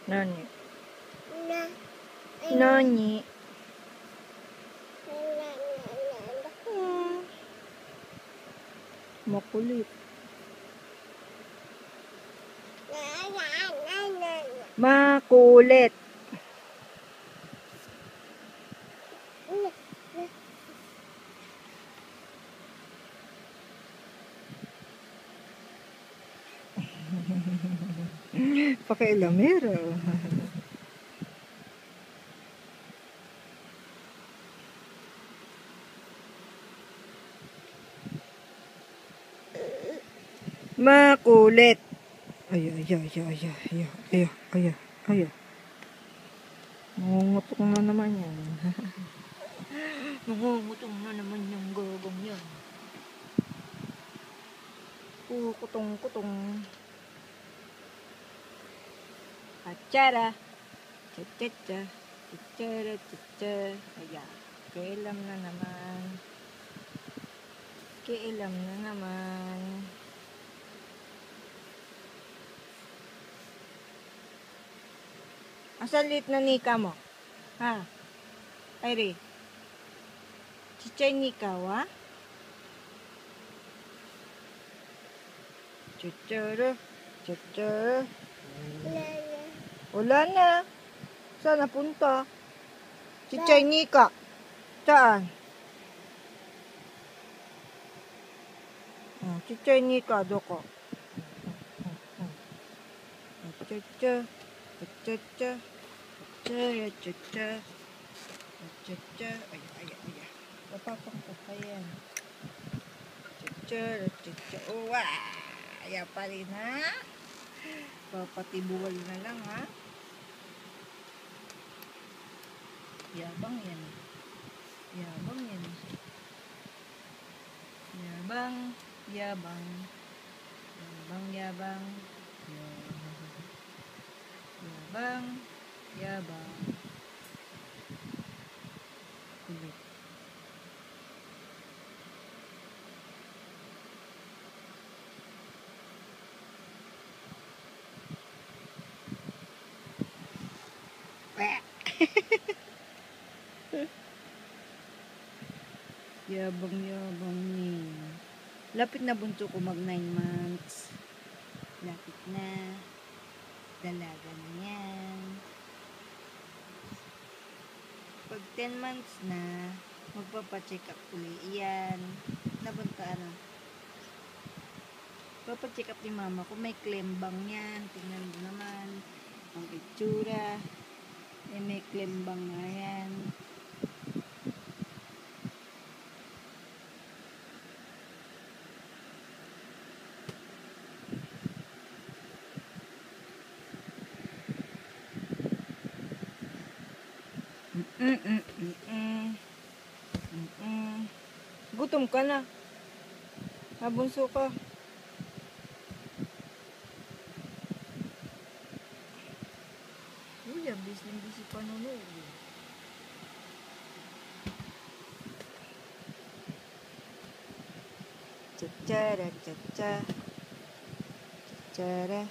Nani? Nani? Makulit. Makulit. Pakailamero. Makulit. Ay. Mangungutong na naman yan. Mangungutong na naman yung gagong yan. Kutong-kutong. Atsara. Cha-cha-cha. Cha-cha-cha. Ayan. Kailam na naman. Kailam na naman. Asan lit na nika mo? Ha? Ayri. Chichay nika wa? Chuchuru. Chuchuru. Wala na. Saan napunta? Chichay nika. Saan? Chichay nika. Doko. Chuchuru. Cha-cha-cha. Cha-cha-cha. Cha-cha-cha. Ay. Papapang ko pa yan. Cha-cha-cha. Uwa. Ayan pa rin ha. Papatibuwal na lang ha. Yabang yan. Yabang yan. Yabang. Yabang. Yabang. Yabang. Yabang, yabang, kulit. Yabang ni. Lapit na bunso ko mag 9 months. Lapit na. Dalaga na yan. Pag 10 months na, magpapacheck up ulit yan. Nabunta ano? Papacheck up ni mama kung may klembang yan. Tingnan mo naman. Ang itsura. May klembang nga yan. Gutom ka na. Nabunso ka. Uy, busy pa nuno. Cha-cha-ra, cha-cha. Cha-cha-ra.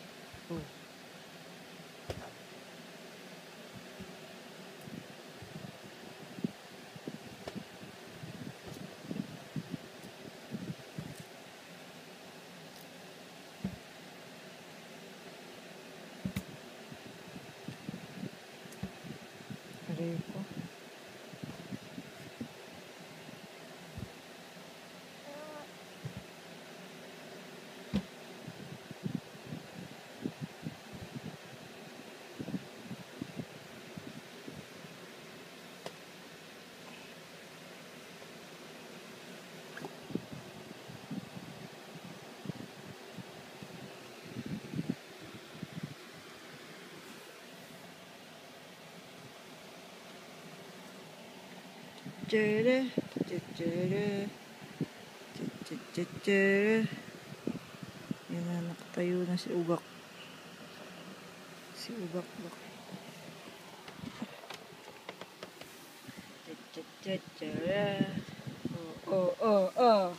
Oh. Rico. Cha-cha-ra, cha-cha-ra, cha-cha-cha-cha. Yan na, nakatayo na si Ugak. Si Ugak. Cha-cha-cha-cha. Oh.